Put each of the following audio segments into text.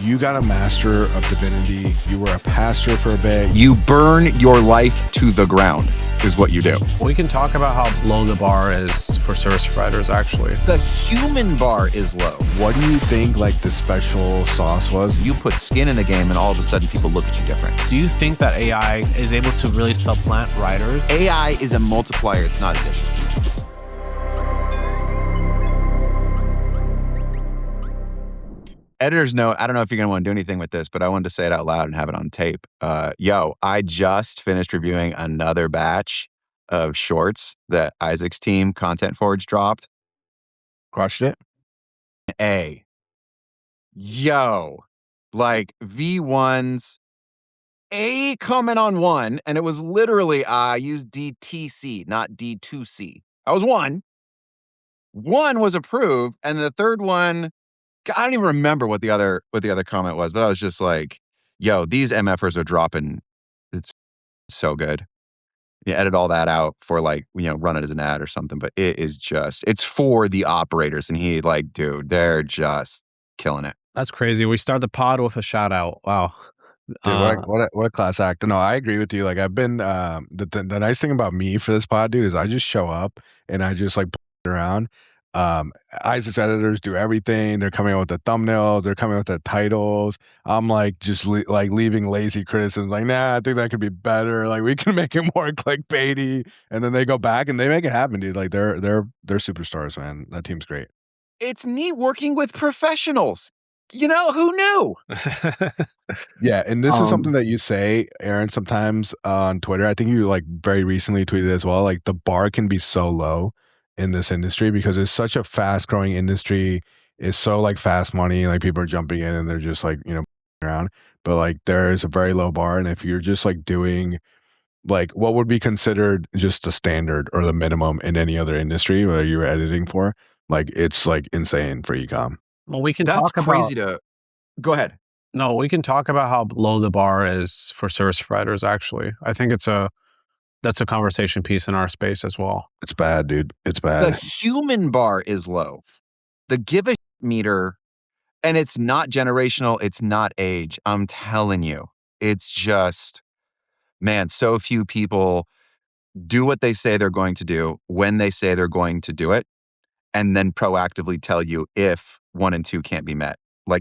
You got a master of divinity. You were a pastor for a bit. You burn your life to the ground is what you do. We can talk about how low the bar is for service providers, actually. The human bar is low. What do you think like the special sauce was? You put skin in the game and all of a sudden people look at you different. Do you think that AI is able to really supplant writers? AI is a multiplier, it's not addition. Editor's note, I don't know if you're going to want to do anything with this, but I wanted to say it out loud and have it on tape. I just finished reviewing another batch of shorts that Isaac's team, Content Forge, dropped. Crushed it. Like V1's A comment on one, and it was literally, I used DTC, not D2C. I was one. One was approved, and the third one, I don't even remember what the other comment was, but I was just like, yo, these MFers are dropping. It's so good. You edit all that out for run it as an ad or something, but it's for the operators. And dude, they're just killing it. That's crazy. We start the pod with a shout out. Wow. Dude, what a class act. No, I agree with you. Like I've been, the nice thing about me for this pod, dude, is I just show up and I just play around. Isaac's editors do everything. They're coming out with the thumbnails. They're coming out with the titles. I'm just leaving lazy criticism. Nah, I think that could be better. We can make it more clickbaity. And then they go back and they make it happen, dude. They're superstars, man. That team's great. It's neat working with professionals. You know, who knew? Yeah, and this is something that you say, Aaron, sometimes on Twitter. I think you very recently tweeted as well. The bar can be so low in this industry because it's such a fast growing industry. It's so fast money, people are jumping in and they're just around, but there is a very low bar. And if you're just doing what would be considered just the standard or the minimum in any other industry where you're editing for, it's insane for e-com. Well, we can That's talk crazy about, to go ahead. No, we can talk about how low the bar is for service providers, actually. I think that's a conversation piece in our space as well. It's bad, dude. It's bad. The human bar is low. The give a meter, and it's not generational. It's not age. I'm telling you, it's just, man, so few people do what they say they're going to do when they say they're going to do it, and then proactively tell you if 1 and 2 can't be met.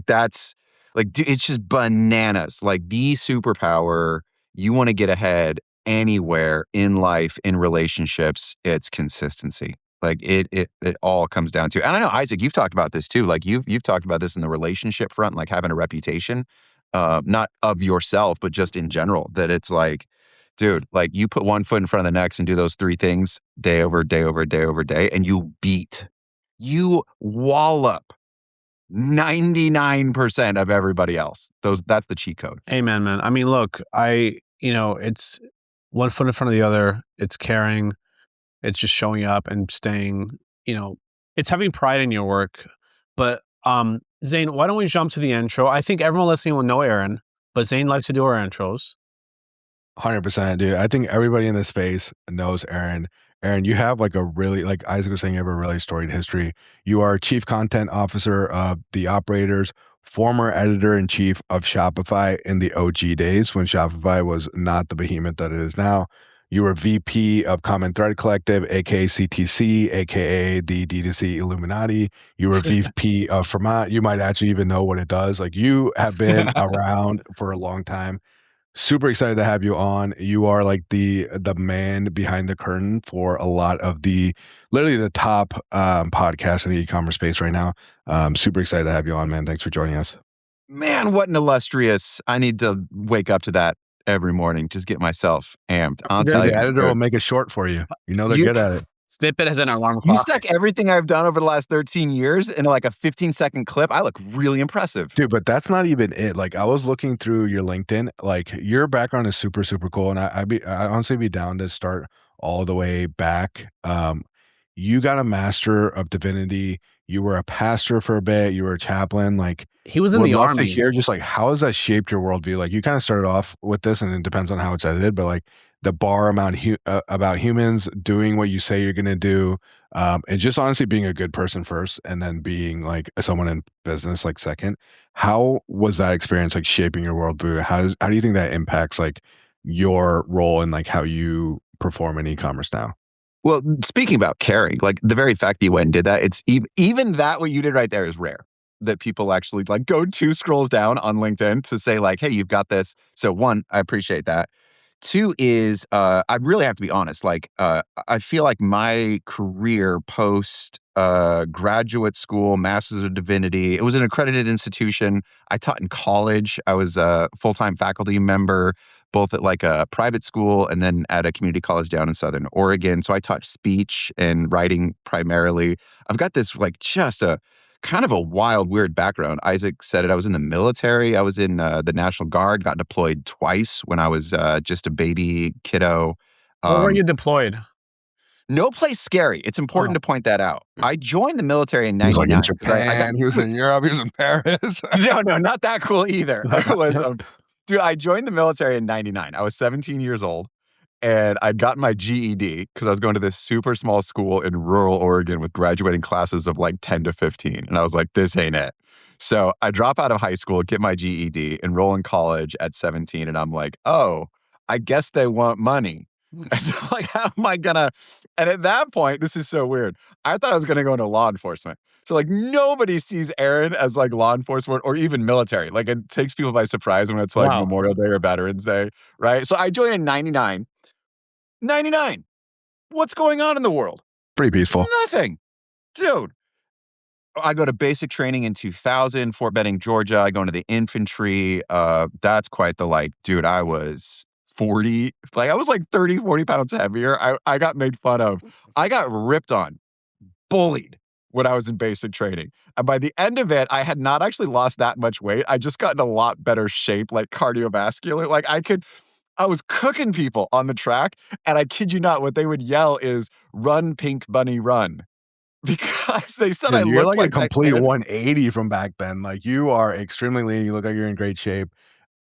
That's dude, it's just bananas. The superpower, you want to get ahead anywhere in life, in relationships, it's consistency. It all comes down to, and I know, Isaac, you've talked about this too. You've talked about this in the relationship front, having a reputation, not of yourself, but just in general, that it's dude, you put one foot in front of the next and do those 3 things day over day over day over day, and you wallop 99% of everybody else. That's the cheat code. Amen, man. I mean, look, it's one foot in front of the other. It's caring. It's just showing up and staying, it's having pride in your work. But Zane, why don't we jump to the intro? I think everyone listening will know Aaron, but Zane likes to do our intros. 100%, dude. I think everybody in this space knows Aaron. Aaron, you have a really, Isaac was saying, you have a really storied history. You are Chief Content Officer of the Operators, former Editor-in-Chief of Shopify in the OG days when Shopify was not the behemoth that it is now. You were VP of Common Thread Collective, aka CTC, aka the DTC Illuminati. You were VP of Vermont. You might actually even know what it does. You have been around for a long time. Super excited to have you on. You are the man behind the curtain for a lot of literally the top podcasts in the e-commerce space right now. Super excited to have you on, man. Thanks for joining us. Man, what an illustrious, I need to wake up to that every morning. Just get myself amped. I'll tell you. The editor will make it short for you. They're good at it. Snippet as an alarm clock. You stuck everything I've done over the last 13 years in a 15-second clip. I look really impressive. Dude, but that's not even it. I was looking through your LinkedIn. Your background is super, super cool. And I honestly be down to start all the way back. You got a master of divinity. You were a pastor for a bit. You were a chaplain. He was in the army. To hear just how has that shaped your worldview? You kind of started off with this, and it depends on how it's edited, but the bar about humans doing what you say you're going to do, and just honestly being a good person first, and then being like someone in business like second. How was that experience like shaping your worldview? How do you think that impacts like your role and like how you perform in e-commerce now? Well, speaking about caring, like the very fact that you went and did that, it's even that what you did right there is rare. That people actually like go 2 scrolls down on LinkedIn to say like, "Hey, you've got this." So one, I appreciate that. Two is, I really have to be honest. Like, I feel like my career post graduate school, Master's of Divinity, it was an accredited institution. I taught in college. I was a full-time faculty member, both at like a private school and then at a community college down in Southern Oregon. So I taught speech and writing primarily. I've got this like just a kind of a wild, weird background. Isaac said it. I was in the military. I was in the National Guard, got deployed twice when I was just a baby kiddo. Where were Um, you deployed? no place scary. It's important Oh. to point that out. I joined the military in He was like in '99 because I got Japan, he was in Europe, he was in Paris. no, not that cool either. I was, dude, I joined the military in '99. I was 17 years old. And I'd gotten my GED because I was going to this super small school in rural Oregon with graduating classes of like 10 to 15. And I was like, this ain't it. So I drop out of high school, get my GED, enroll in college at 17. And I'm like, oh, I guess they want money. And so like, how am I gonna? And at that point, this is so weird. I thought I was gonna go into law enforcement. So like nobody sees Aaron as like law enforcement or even military. Like it takes people by surprise when it's like Wow. Memorial Day or Veterans Day, right? So I joined in '99. 99. What's going on in the world? Pretty peaceful. Nothing. Dude. I go to basic training in 2000, Fort Benning, Georgia. I go into the infantry. That's quite the like, dude, I was 40. Like I was like 30, 40 pounds heavier. I got made fun of. I got ripped on, bullied when I was in basic training. And by the end of it, I had not actually lost that much weight. I just got in a lot better shape, like cardiovascular. Like I was cooking people on the track, and I kid you not, what they would yell is "Run, Pink Bunny, run," because they said I Dude, you're looked like a like complete 180 from back then. Like you are extremely lean. You look like you're in great shape.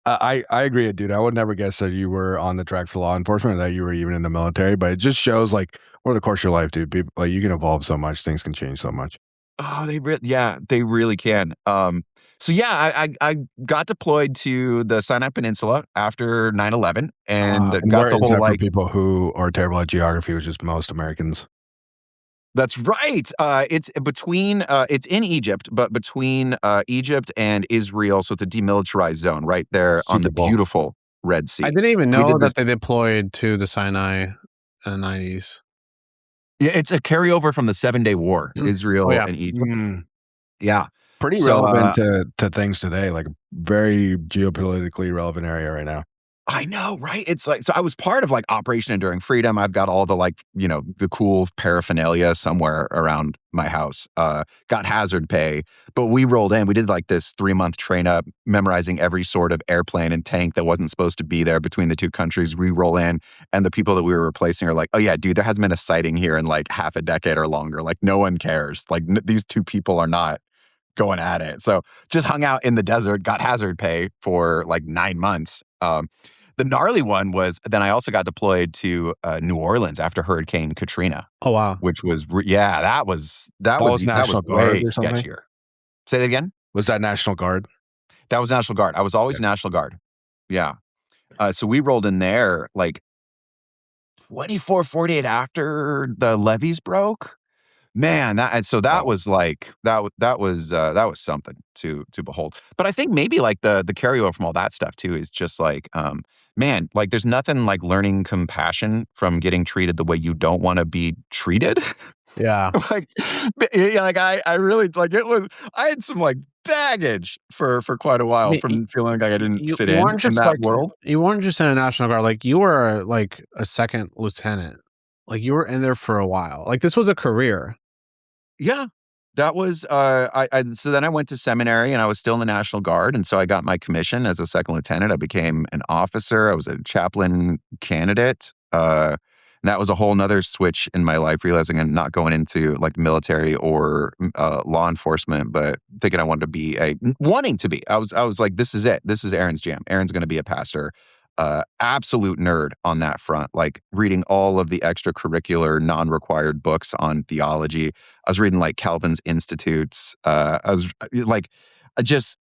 I agree, dude. I would never guess that you were on the track for law enforcement or that you were even in the military, but it just shows like over the course of your life, dude, people, like you can evolve so much, things can change so much. Oh, they really can. So yeah, I got deployed to the Sinai Peninsula after 9/11 and And got where the is whole that for like. people who are terrible at geography, which is most Americans? That's right. It's in Egypt, but between Egypt and Israel, so it's a demilitarized zone right there on the Super Bowl. beautiful Red I Sea. didn't even We know did this. that they deployed to the Sinai in the 90s. Yeah, it's a carryover from the 7-Day War, Oh, Israel yeah. and Egypt. Mm, Yeah. pretty So, relevant to things today, like very geopolitically relevant area right now. I know, right? It's like, so I was part of like Operation Enduring Freedom. I've got all the like, the cool paraphernalia somewhere around my house. Got hazard pay, but we rolled in. We did like this 3-month train up, memorizing every sort of airplane and tank that wasn't supposed to be there between the two countries. We roll in, and the people that we were replacing are like, oh yeah, dude, there hasn't been a sighting here in like half a decade or longer. Like no one cares. Like these two people are not going at it. So just hung out in the desert, got hazard pay for like 9 months. The gnarly one was then I also got deployed to New Orleans after Hurricane Katrina, Oh, wow. which was that was That was National way Guard or something? sketchier. Say that again. Was that National Guard? That was National Guard. I was always National Guard. Yeah. So we rolled in there like 24, 48 after the levees broke. Man, that Wow. was like that was something to behold. But I think maybe like the carryover from all that stuff too is just like man, like there's nothing like learning compassion from getting treated the way you don't want to be treated. Yeah. Like yeah, like I really like it was I had some like baggage for quite a while mean, from feeling like I didn't You fit you in weren't just that like world. you weren't just in a National Guard, like, you were, like, a second lieutenant. Like, you were in there for a while. Like, this was a career. Yeah. That was I so then I went to seminary and I was still in the National Guard, and so I got my commission as a second lieutenant. I became an officer. I was a chaplain candidate. And that was a whole nother switch in my life, realizing I'm not going into like military or law enforcement, but thinking I wanted to be wanting to be. I was like, this is it. This is Aaron's jam. Aaron's going to be a pastor. absolute nerd on that front, like reading all of the extracurricular, non-required books on theology. I was reading like Calvin's Institutes. I was like,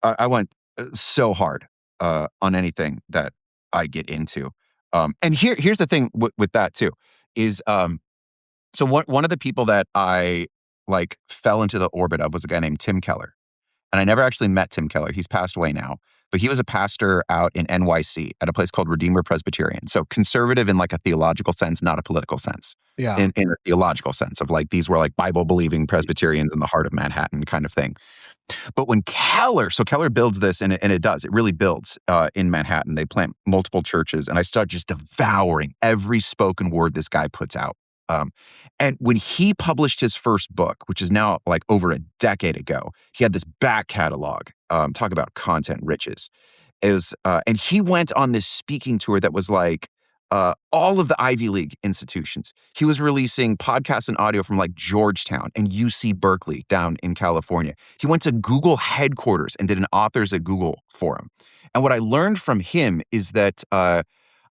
I went so hard on anything that I get into. And here's the thing with that too, is so one of the people that I like fell into the orbit of was a guy named Tim Keller. And I never actually met Tim Keller. He's passed away now. But he was a pastor out in NYC at a place called Redeemer Presbyterian. So conservative in like a theological sense, not a political sense. Yeah. In a theological sense of like, these were like Bible-believing Presbyterians in the heart of Manhattan kind of thing. But when Keller builds this, and it does, it really builds in Manhattan. They plant multiple churches, and I start just devouring every spoken word this guy puts out. And when he published his first book, which is now like over a decade ago, he had this back catalog. Talk about content riches. And he went on this speaking tour that was like all of the Ivy League institutions. He was releasing podcasts and audio from like Georgetown and UC Berkeley down in California. He went to Google headquarters and did an Authors at Google forum. And what I learned from him is that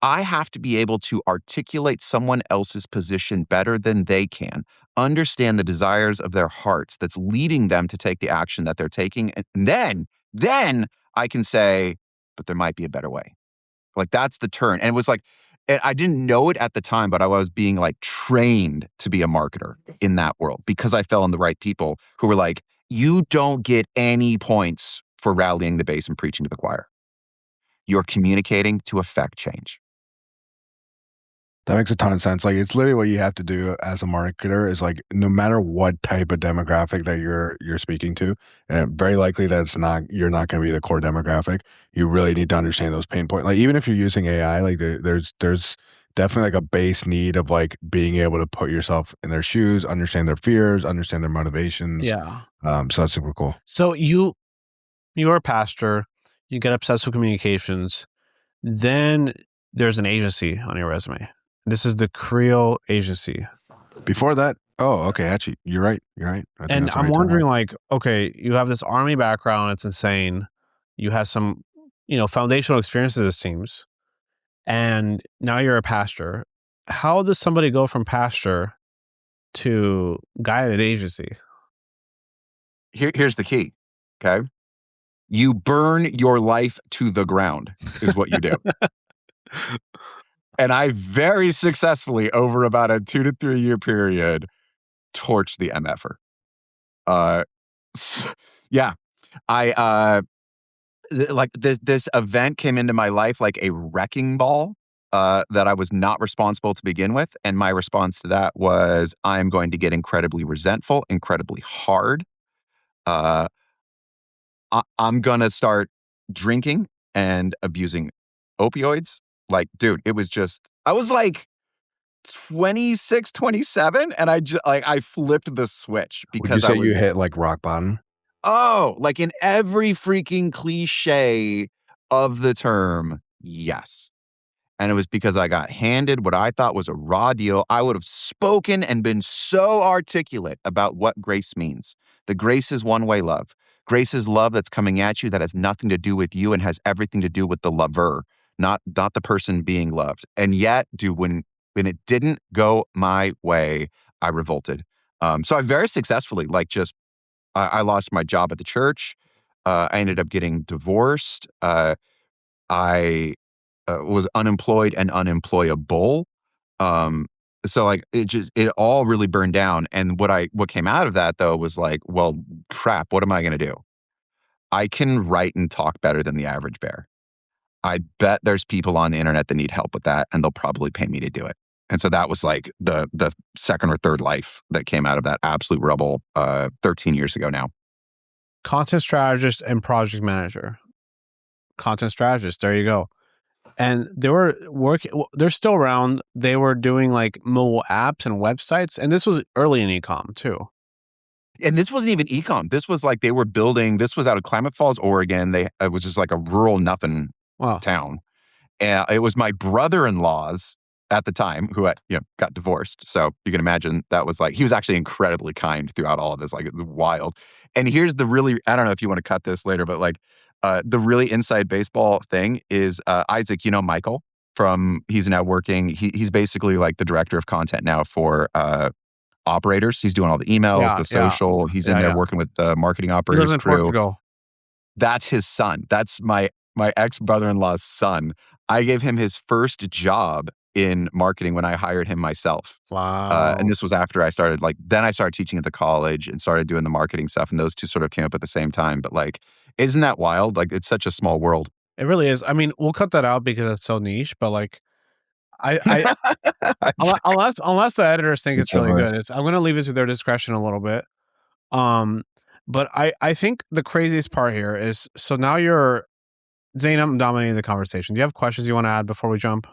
I have to be able to articulate someone else's position better than they can, understand the desires of their hearts that's leading them to take the action that they're taking. And then I can say, but there might be a better way. Like that's the turn. And it was like, and I didn't know it at the time, but I was being like trained to be a marketer in that world because I fell on the right people who were like, you don't get any points for rallying the base and preaching to the choir. You're communicating to affect change. That makes a ton of sense. Like it's literally what you have to do as a marketer is like no matter what type of demographic that you're speaking to, and very likely that you're not going to be the core demographic. You really need to understand those pain points. Like even if you're using AI, like there's definitely like a base need of like being able to put yourself in their shoes, understand their fears, understand their motivations. Yeah. So that's super cool. So you're a pastor, you get obsessed with communications, then there's an agency on your resume. This is the Creel Agency. Before that, okay, actually, you're right. And I'm wondering, like, okay, you have this Army background, it's insane. You have some, foundational experiences, it seems. And now you're a pastor. How does somebody go from pastor to guided agency? Here's the key, okay? You burn your life to the ground is what you do. And I very successfully, over about a 2 to 3 year period, torched the MFer. Yeah, like this event came into my life like a wrecking ball that I was not responsible to begin with. And my response to that was, I'm going to get incredibly resentful, incredibly hard. I'm going to start drinking and abusing opioids. Like, dude, it was just, I was like 26, 27, and I flipped the switch because Would you say you hit like rock bottom? Oh, like in every freaking cliche of the term, yes. And it was because I got handed what I thought was a raw deal. I would have spoken and been so articulate about what grace means. The grace is one-way love. Grace is love that's coming at you that has nothing to do with you and has everything to do with the lover, not the person being loved. And yet, dude, when it didn't go my way, I revolted. So I very successfully, like, just I lost my job at the church. I ended up getting divorced. I was unemployed and unemployable. So like it all really burned down. And what came out of that though was like, well, crap, what am I going to do? I can write and talk better than the average bear. I bet there's people on the internet that need help with that, and they'll probably pay me to do it. And so that was like the second or third life that came out of that absolute rubble 13 years ago now. Content strategist and project manager. Content strategist, there you go. And they were they're still around. They were doing like mobile apps and websites. And this was early in e-com too. And this wasn't even e-com. This was like they were building, this was out of Klamath Falls, Oregon. It was just like a rural nothing town. And it was my brother-in-law's at the time who had, got divorced. So you can imagine that was like, he was actually incredibly kind throughout all of this, like wild. And here's the really, I don't know if you want to cut this later, but like The really inside baseball thing is Isaac, you know Michael he's now working, he's basically like the director of content now for operators. He's doing all the emails, Yeah, the yeah, social. He's in yeah, there yeah. working with the marketing He lives operators in crew. Portugal. That's his son. That's my ex-brother-in-law's son. I gave him his first job in marketing when I hired him myself. And Wow. this was after I started, then I started teaching at the college and started doing the marketing stuff. And those two sort of came up at the same time. But isn't that wild? Like, it's such a small world. It really is. I mean, we'll cut that out because it's so niche, but like, I unless the editors think It's it's really definitely good, I'm gonna leave it to their discretion a little bit. But I think the craziest part here is, so now you're Zane, I'm dominating the conversation. Do you have questions you want to add before we jump?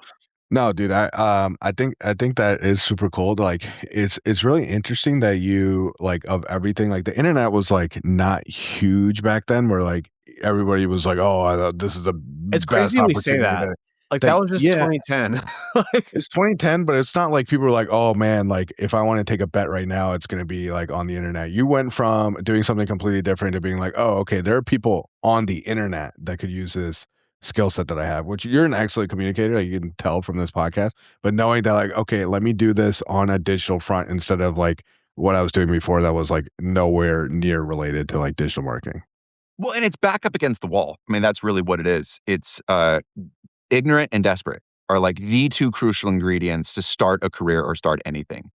No, dude, I think that is super cool. Like it's really interesting that you like of everything, like the internet was like not huge back then where like everybody was like, "Oh, this is the It's best crazy we say opportunity that. Like, that that was just yeah, 2010. Like, it's 2010, but it's not like people are like, "Oh man, like if I want to take a bet right now, it's going to be like on the internet." You went from doing something completely different to being like, "Oh, okay, there are people on the internet that could use this skill set that I have," which you're an excellent communicator, like you can tell from this podcast. But knowing that like, okay, let me do this on a digital front instead of like what I was doing before that was like nowhere near related to like digital marketing. Well, and it's back up against the wall. I mean, that's really what it is. It's ignorant and desperate are like the two crucial ingredients to start a career or start anything.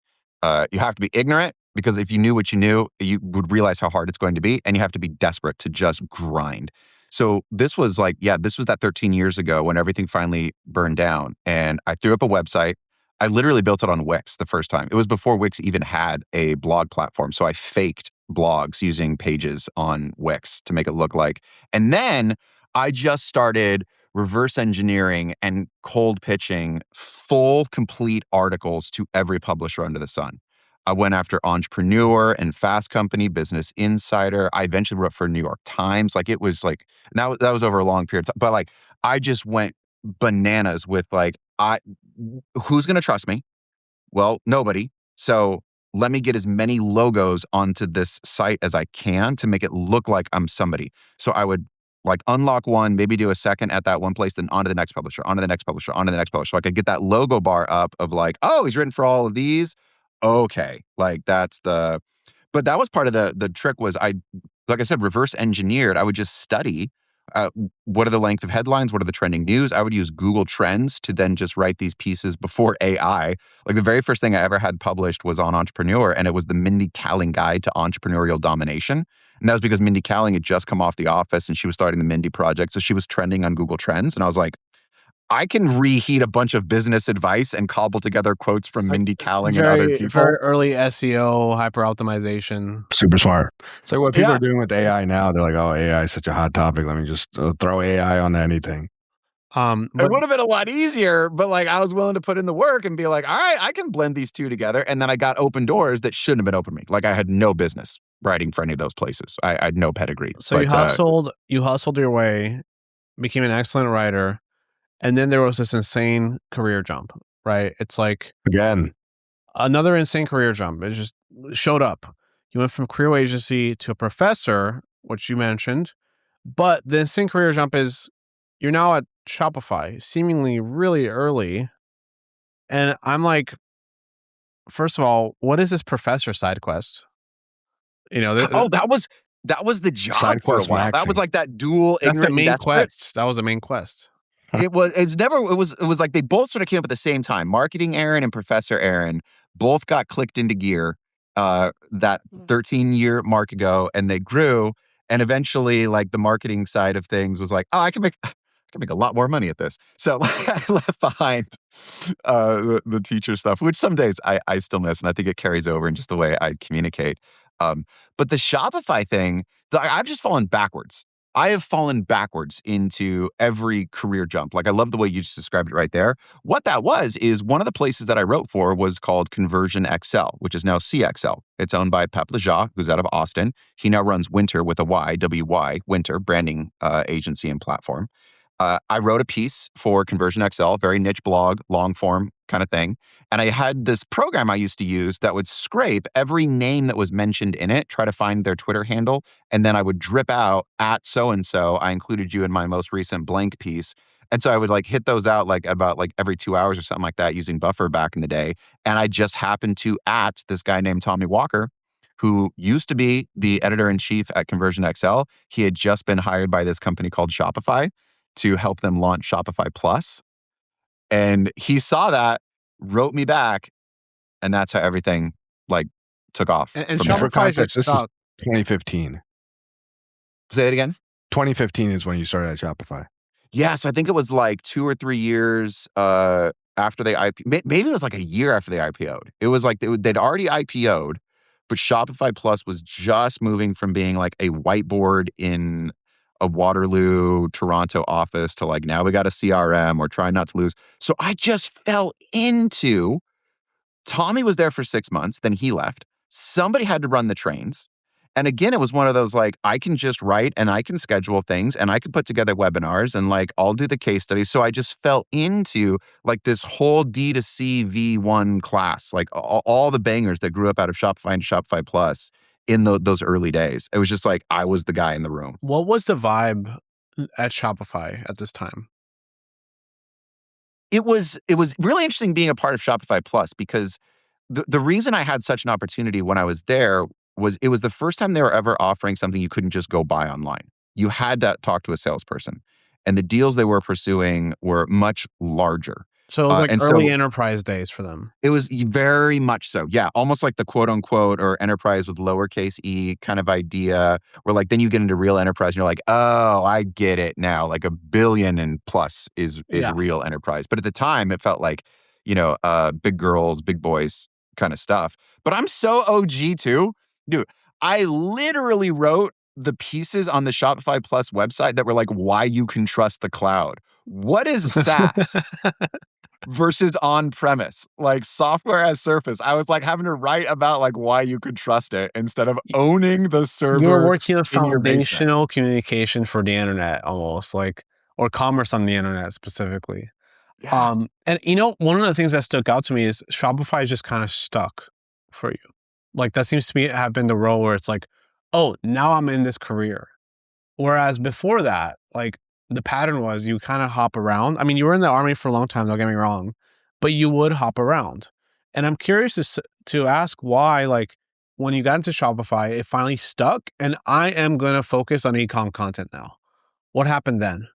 You have to be ignorant because if you knew what you knew, you would realize how hard it's going to be. And you have to be desperate to just grind. So this was this was that 13 years ago when everything finally burned down. And I threw up a website. I literally built it on Wix the first time. It was before Wix even had a blog platform. So I faked blogs using pages on Wix to make it look like. And then I just started reverse engineering and cold pitching full, complete articles to every publisher under the sun. I went after Entrepreneur and Fast Company, Business Insider. I eventually wrote for New York Times. Like it was like that was over a long period of time. But like I just went bananas with who's gonna trust me? Well, nobody. So let me get as many logos onto this site as I can to make it look like I'm somebody. So I would like unlock one, maybe do a second at that one place, then onto the next publisher, onto the next publisher, onto the next publisher. So I could get that logo bar up of like, oh, he's written for all of these. Okay. But that was part of the trick was like I said, reverse engineered. I would just study what are the length of headlines? What are the trending news? I would use Google Trends to then just write these pieces before AI. Like the very first thing I ever had published was on Entrepreneur, and it was the Mindy Kaling Guide to Entrepreneurial Domination. And that was because Mindy Kaling had just come off The Office and she was starting the Mindy Project. So she was trending on Google Trends. And I was like, I can reheat a bunch of business advice and cobble together quotes from it's like Mindy Kaling and other very, people. very early SEO, hyper optimization. Super smart. It's like what people Yeah. are doing with AI now. They're like, "Oh, AI is such a hot topic. Let me just throw AI on anything." It But would have been a lot easier, but like I was willing to put in the work and be like, all right, I can blend these two together. And then I got open doors that shouldn't have been open to me. Like I had no business writing for any of those places. I had no pedigree. so you hustled your way, became an excellent writer, and then there was this insane career jump, right? It's like Again, another insane career jump. It just showed up. You went from career agency to a professor, which you mentioned, but the insane career jump is you're now at Shopify, seemingly really early. And I'm like, first of all, what is this professor side quest? You know, oh, that was the job side for a quest while. That maxing. was like that dual that's the ignorant and main desperate. quest. That was the main quest. It was like they both sort of came up at the same time. Marketing Aaron and Professor Aaron both got clicked into gear that 13-year mark ago, and they grew. And eventually, like the marketing side of things was like, oh, I can make a lot more money at this. So like, I left behind the teacher stuff, which some days I still miss, and I think it carries over in just the way I communicate. But the Shopify thing, I've just fallen backwards. I have fallen backwards into every career jump. Like I love the way you just described it right there. What that was is one of the places that I wrote for was called Conversion XL, which is now CXL. It's owned by Pep Lejean, who's out of Austin. He now runs Winter with a Y, WY, Winter branding agency and platform. I wrote a piece for Conversion XL, very niche blog, long form kind of thing. And I had this program I used to use that would scrape every name that was mentioned in it, try to find their Twitter handle, and then I would drip out at so-and-so, I included you in my most recent blank piece. And so I would like hit those out like about like every 2 hours or something like that using Buffer back in the day. And I just happened to at this guy named Tommy Walker, who used to be the editor-in-chief at Conversion XL. He had just been hired by this company called Shopify to help them launch Shopify Plus. And he saw that, wrote me back, and that's how everything like took off. And from there. For Shopify is context, this is stuck. 2015. Say it again. 2015 is when you started at Shopify. Yeah, so I think it was like 2 or 3 years after they maybe it was like a year after they IPO'd. It was like they'd already IPO'd, but Shopify Plus was just moving from being like a whiteboard in a Waterloo, Toronto office to like, now we got a CRM, we're trying not to lose. So I just fell into, Tommy was there for 6 months, then he left. Somebody had to run the trains. And again, it was one of those like, I can just write and I can schedule things and I can put together webinars and like, I'll do the case studies. So I just fell into like this whole D2C V1 class, like all the bangers that grew up out of Shopify and Shopify Plus in those early days. It was just like, I was the guy in the room. What was the vibe at Shopify at this time? It was really interesting being a part of Shopify Plus because the reason I had such an opportunity when I was there was it was the first time they were ever offering something you couldn't just go buy online. You had to talk to a salesperson. And the deals they were pursuing were much larger. So like and early so enterprise days for them. it was very much so. Yeah, almost like the quote unquote or enterprise with lowercase e kind of idea where like then you get into real enterprise and you're like, oh, I get it now. Like 1 billion and plus is Yeah. real enterprise. But at the time it felt like, big girls, big boys kind of stuff. But I'm so OG too. Dude, I literally wrote the pieces on the Shopify Plus website that were like why you can trust the cloud. What is SaaS? Versus on-premise, like software as service. I was like having to write about like why you could trust it instead of owning the server. You're working on in your basement. foundational communication for the internet almost, like, or commerce on the internet specifically. Yeah. And one of the things that stuck out to me is Shopify is just kind of stuck for you. Like that seems to have been the role where it's like, oh, now I'm in this career. Whereas before that, like the pattern was you kind of hop around. I mean, you were in the army for a long time, don't get me wrong, but you would hop around. And I'm curious to ask why, like when you got into Shopify, it finally stuck and I am going to focus on e-com content now. What happened then?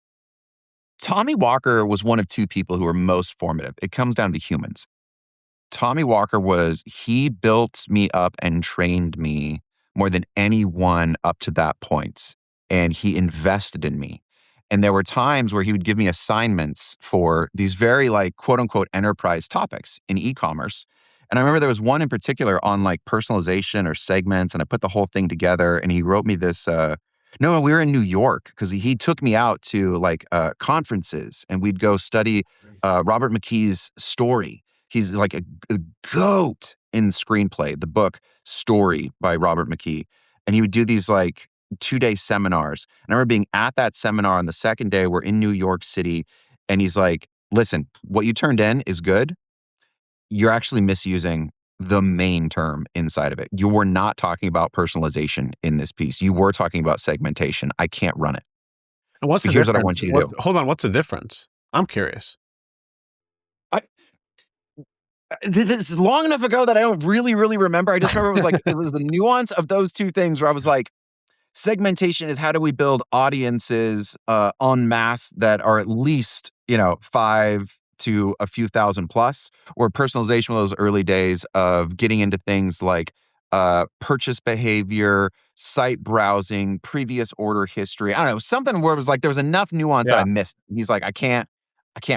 Tommy Walker was one of 2 people who were most formative. It comes down to humans. Tommy Walker he built me up and trained me more than anyone up to that point. And he invested in me. And there were times where he would give me assignments for these very like quote unquote enterprise topics in e-commerce. And I remember there was one in particular on like personalization or segments. And I put the whole thing together and he wrote me this, no, we were in New York because he took me out to like conferences and we'd go study Robert McKee's Story. He's like a goat in screenplay, the book Story by Robert McKee. And he would do these like 2-day seminars. And I remember being at that seminar on the second day, we're in New York City. And he's like, listen, what you turned in is good. You're actually misusing the main term inside of it. You were not talking about personalization in this piece. You were talking about segmentation. I can't run it. And what's But the here's difference? what I want you to do. Hold on, what's the difference? I'm curious. This is long enough ago that I don't really remember. I just remember it was like, it was the nuance of those 2 things where I was like, segmentation is how do we build audiences en masse that are at least, 5 to a few thousand plus, or personalization was those early days of getting into things like purchase behavior, site browsing, previous order history. I don't know, something where it was like there was enough nuance that I missed. He's like, I can't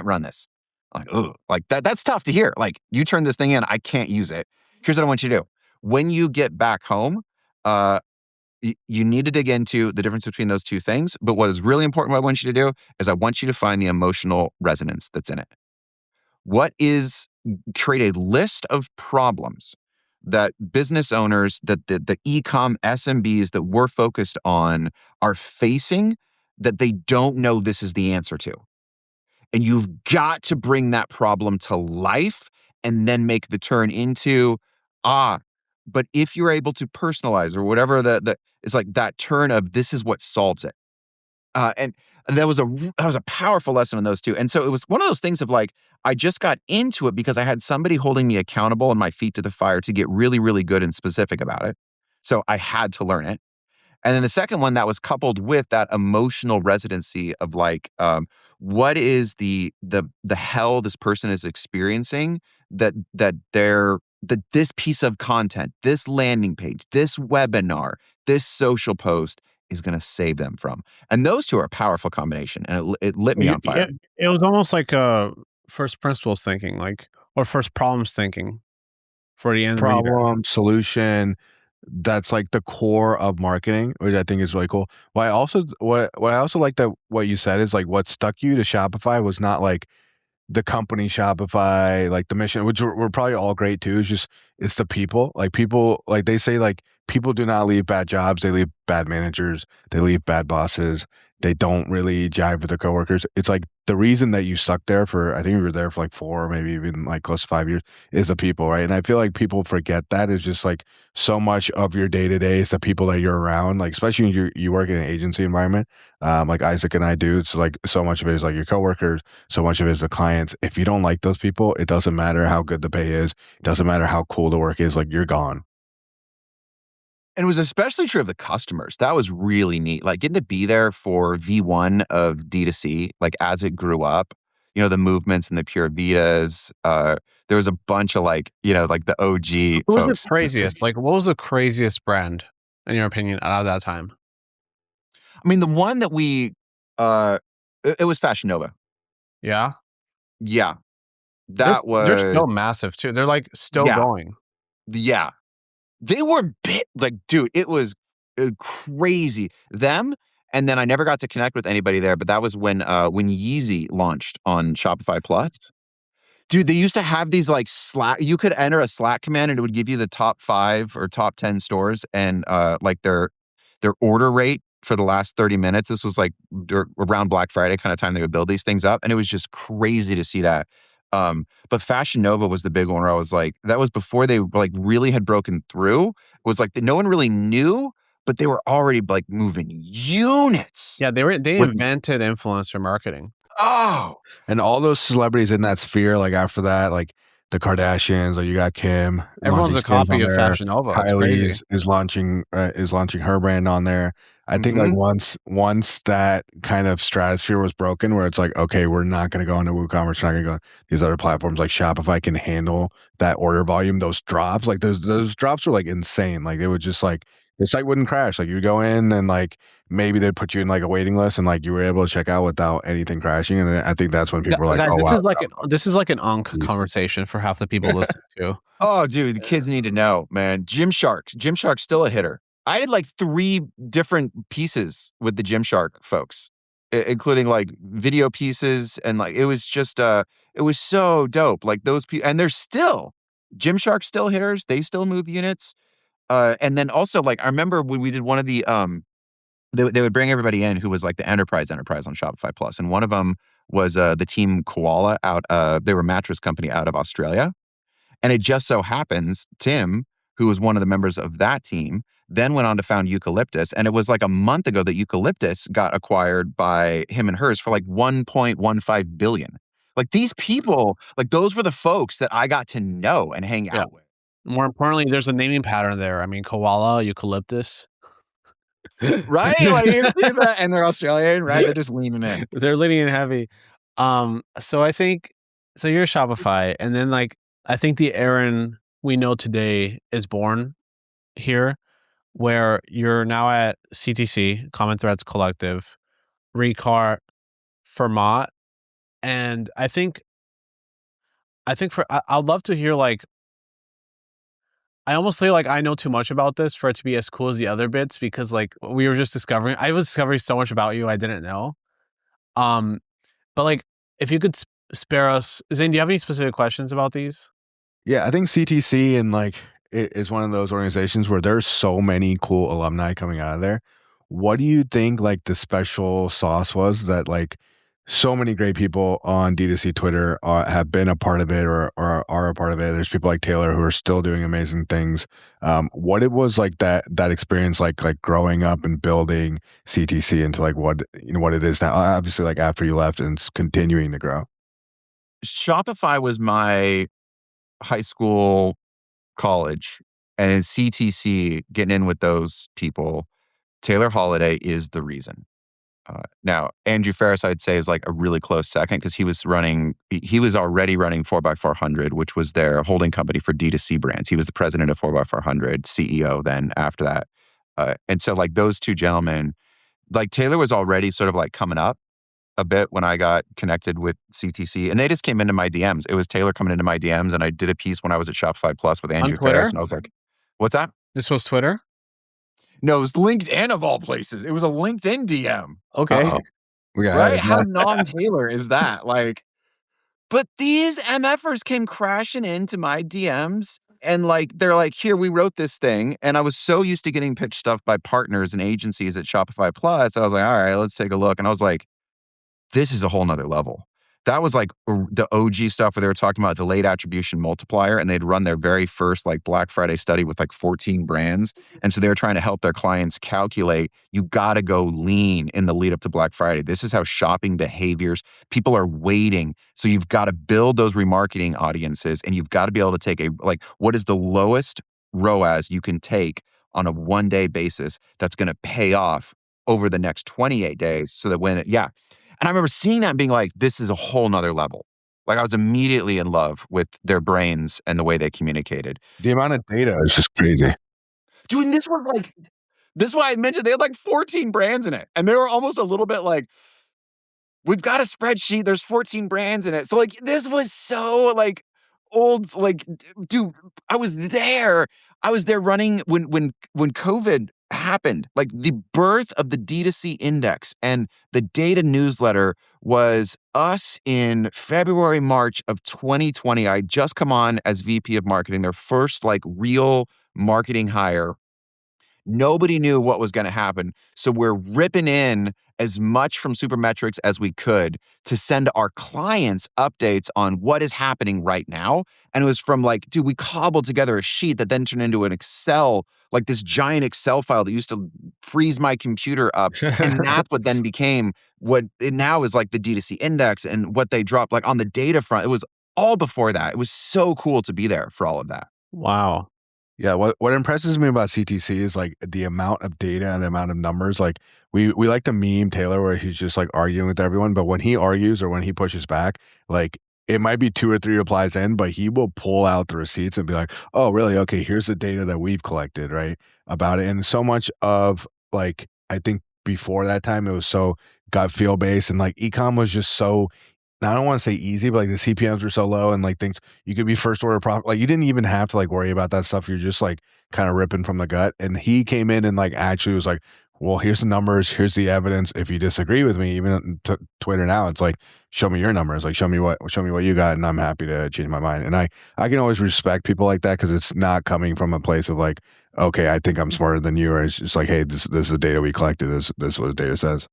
run this. I'm like, ugh, like that's tough to hear. Like you turn this thing in, I can't use it. Here's what I want you to do. When you get back home, you need to dig into the difference between those 2 things. But what is really important, what I want you to do is I want you to find the emotional resonance that's in it. Create a list of problems that business owners, that the e-com SMBs that we're focused on are facing that they don't know this is the answer to. And you've got to bring that problem to life and then make the turn into, but if you're able to personalize or whatever it's like that turn of this is what solves it. And that was a powerful lesson on those two. And so it was one of those things of like, I just got into it because I had somebody holding me accountable and my feet to the fire to get really, really good and specific about it. So I had to learn it. And then the second one that was coupled with that emotional residency of like, what is the hell this person is experiencing that this piece of content, this landing page, this webinar, this social post is going to save them from. And those two are a powerful combination, and it lit me on fire. It was almost like first principles thinking, like, or first problems thinking for the end reader. Problem, solution. That's like the core of marketing, which I think is really cool. What I also like that what you said is like what stuck you to Shopify was not like the company Shopify, like the mission, which we're probably all great too. It's the people. Like people, like they say, like people do not leave bad jobs. They leave bad managers. They leave bad bosses. They don't really jive with their coworkers. It's like the reason that you stuck there for, I think you were there for like 4, maybe even like close to 5 years, is the people, right? And I feel like people forget that is just like so much of your day to day is the people that you're around. Like especially when you work in an agency environment, like Isaac and I do. It's like so much of it is like your coworkers. So much of it is the clients. If you don't like those people, it doesn't matter how good the pay is. It doesn't matter how cool the work is. Like you're gone. And it was especially true of the customers. That was really neat. Like getting to be there for V1 of D2C, like as it grew up, the movements and the Pure Vitas. There was a bunch of like the OG What was folks. the craziest? Like, what was the craziest brand, in your opinion, out of that time? I mean, the one that it was Fashion Nova. Yeah? Yeah. They're still massive, too. They're, like, still going. Yeah. They were bit like, dude, it was crazy. Them, and then I never got to connect with anybody there, but that was when Yeezy launched on Shopify Plus. Dude, they used to have these like Slack. You could enter a Slack command and it would give you the top 5 or top 10 stores and like their order rate for the last 30 minutes. This was like around Black Friday kind of time they would build these things up. And it was just crazy to see that. But Fashion Nova was the big one where I was like, that was before they like really had broken through. It was like no one really knew, but they were already like moving units. Yeah, they invented influencer marketing. Oh, and all those celebrities in that sphere, like after that, like the Kardashians, like you got Kim. Everyone's a copy of Fashion Nova. Kylie is launching her brand on there. I think like once that kind of stratosphere was broken, where it's like, okay, we're not going to go into WooCommerce, we're not going to go these other platforms. Like Shopify can handle that order volume, those drops. Like those drops were like insane. Like they would just like the site wouldn't crash. Like you would go in and like maybe they'd put you in like a waiting list and like you were able to check out without anything crashing. And then I think that's when people were like, guys, oh, this is like an conversation for half the people listening to. Oh, dude, the kids need to know, man. Gymshark's still a hitter. I did like 3 different pieces with the Gymshark folks, including like video pieces. And like, it was just, it was so dope. Like those people, and they're still, Gymshark still hitters. They still move units. And then also like, I remember when we did one of the, they would bring everybody in who was like the enterprise on Shopify Plus. And one of them was the team Koala out, they were a mattress company out of Australia. And it just so happens, Tim, who was one of the members of that team, then went on to found Eucalyptus. And it was like a month ago that Eucalyptus got acquired by him and hers for like 1.15 billion. Like these people, like those were the folks that I got to know and hang out with. More importantly, there's a naming pattern there. I mean, Koala, Eucalyptus. Right? Like, and they're Australian, right? They're just leaning in. They're leaning in heavy. So I think, so you're Shopify, and then like, I think the Aaron we know today is born here, where you're now at CTC, Common Threads Collective, Recart, Fermat, and I think I'd love to hear like, I almost feel like I know too much about this for it to be as cool as the other bits, because like we were just discovering, I was discovering so much about you I didn't know. But like, if you could spare us, Zane, do you have any specific questions about these? Yeah, I think CTC and like it is one of those organizations where there's so many cool alumni coming out of there. What do you think like the special sauce was that like So many great people on D2C Twitter have been a part of it or are a part of it. There's people like Taylor who are still doing amazing things. What it was like that experience, like growing up and building CTC into like what what it is now. Obviously, like after you left and it's continuing to grow. Shopify was my high school, college, and CTC, getting in with those people. Taylor Holiday is the reason. Now, Andrew Ferris, I'd say, is like a really close second because he was already running 4x400, which was their holding company for D2C brands. He was the president of 4x400, CEO then after that. And so, like, those two gentlemen, like, Taylor was already sort of like coming up a bit when I got connected with CTC, and they just came into my DMs. It was Taylor coming into my DMs, and I did a piece when I was at Shopify Plus with On Andrew Ferris, Twitter? and I was like, what's that? This was Twitter? No, it was LinkedIn of all places. It was a LinkedIn DM. Okay. Uh-oh. We got Right? added. How non-Taylor is that? Like, but these MFers came crashing into my DMs and like, they're like, here, we wrote this thing. And I was so used to getting pitched stuff by partners and agencies at Shopify Plus. And I was like, all right, let's take a look. And I was like, this is a whole nother level. That was like the OG stuff where they were talking about delayed attribution multiplier, and they'd run their very first like Black Friday study with like 14 brands. And so they were trying to help their clients calculate, you got to go lean in the lead up to Black Friday. This is how shopping behaviors, people are waiting. So you've got to build those remarketing audiences, and you've got to be able to take like, what is the lowest ROAS you can take on a 1-day basis that's going to pay off over the next 28 days so that and I remember seeing that and being like, this is a whole nother level. Like, I was immediately in love with their brains and the way they communicated. The amount of data is just crazy. Dude, and this is why I mentioned they had like 14 brands in it. And they were almost a little bit like, we've got a spreadsheet, there's 14 brands in it. So like, this was so like old, like, dude, I was there. I was there running when COVID happened. Like, the birth of the D2C Index and the data newsletter was us in February, March of 2020. I just come on as VP of marketing, their first like real marketing hire. Nobody knew what was going to happen. So we're ripping in as much from Supermetrics as we could to send our clients updates on what is happening right now. And it was from like, dude, we cobbled together a sheet that then turned into an Excel, like this giant Excel file that used to freeze my computer up. And that's what then became what it now is like the D2C Index and what they dropped like on the data front. It was all before that. It was so cool to be there for all of that. Wow. Yeah, what impresses me about CTC is like the amount of data and the amount of numbers. Like we like to meme Taylor where he's just like arguing with everyone, but when he argues or when he pushes back, like it might be 2 or 3 replies in, but he will pull out the receipts and be like, "Oh, really? Okay, here's the data that we've collected, right, about it." And so much of like I think before that time it was so gut feel based and like ecom was just so I don't want to say easy, but like the CPMs were so low and like things you could be first order profit. Like you didn't even have to like worry about that stuff. You're just like kind of ripping from the gut. And he came in and like actually was like, well, here's the numbers. Here's the evidence. If you disagree with me, even Twitter now, it's like, show me your numbers. Like show me what you got. And I'm happy to change my mind. And I can always respect people like that because it's not coming from a place of like, okay, I think I'm smarter than you. Or it's just like, hey, this is the data we collected. This is what the data says.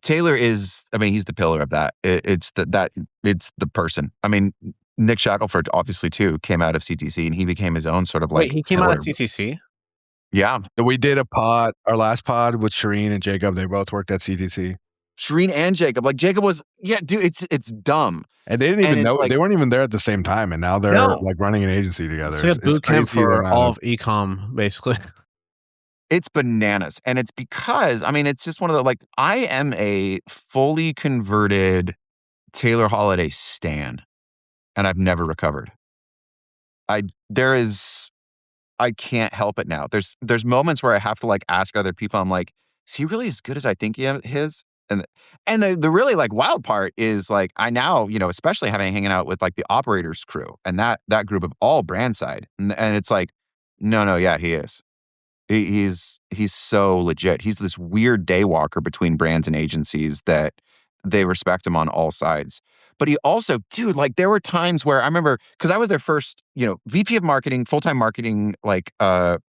Taylor is, I mean, he's the pillar of that. It's the person. I mean, Nick Shackelford obviously too came out of CTC and he became his own sort of like Wait, he came out pillar. of CTC? Yeah. We did our last pod with Shireen and Jacob. They both worked at CTC. Shireen and Jacob. Like Jacob was, yeah, dude, it's dumb. And they didn't even know, like, they weren't even there at the same time. And now they're like running an agency together. It's like a boot camp crazy for all of ecom, basically. It's bananas. And it's because, I mean, it's just one of the, like, I am a fully converted Taylor Holiday stan, and I've never recovered. I can't help it now. There's moments where I have to like ask other people, I'm like, is he really as good as I think he is? And the really like wild part is like, I now, especially having hanging out with like the operators crew and that group of all brand side. And it's like, no, yeah, he is. He's so legit. He's this weird day walker between brands and agencies that they respect him on all sides. But he also, dude, like there were times where I remember, because I was their first, VP of marketing, full-time marketing, like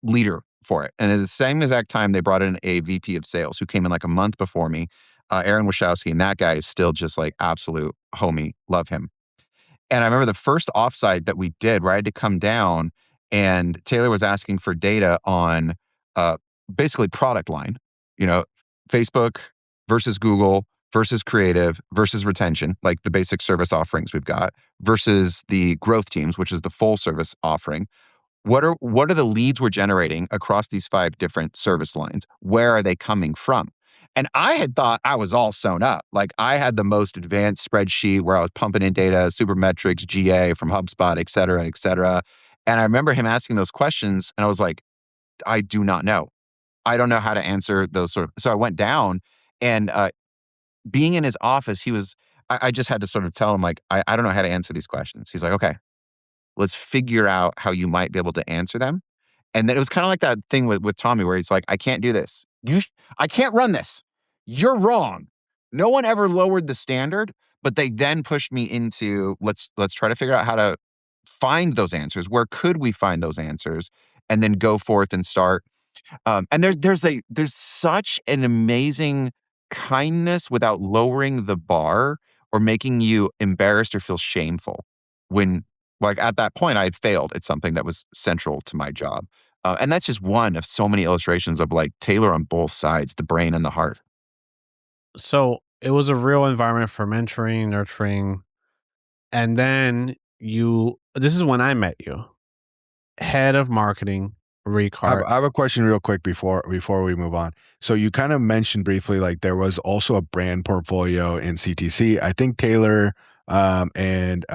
leader for it. And at the same exact time, they brought in a VP of sales who came in like a month before me. Aaron Wachowski, and that guy is still just like absolute homie. Love him. And I remember the first offsite that we did where I had to come down and Taylor was asking for data on uh, basically product line, you know, Facebook versus Google versus creative versus retention, like the basic service offerings we've got, versus the growth teams, which is the full service offering. What are the leads we're generating across these 5 different service lines? Where are they coming from? And I had thought I was all sewn up. Like I had the most advanced spreadsheet where I was pumping in data, Supermetrics, GA from HubSpot, et cetera, et cetera. And I remember him asking those questions and I was like, I do not know. I don't know how to answer those sort of. So I went down and being in his office, I just had to sort of tell him like, I don't know how to answer these questions. He's like, okay, let's figure out how you might be able to answer them. And then it was kind of like that thing with Tommy where he's like, I can't do this. I can't run this. You're wrong. No one ever lowered the standard, but they then pushed me into let's try to figure out how to find those answers. Where could we find those answers? And then go forth and start. And there's such an amazing kindness without lowering the bar or making you embarrassed or feel shameful when like at that point I had failed at something that was central to my job. And that's just one of so many illustrations of like Taylor on both sides, the brain and the heart. So it was a real environment for mentoring, nurturing, and then this is when I met you, head of marketing, Recart. I have a question real quick before we move on. So you kind of mentioned briefly, like there was also a brand portfolio in CTC. I think Taylor and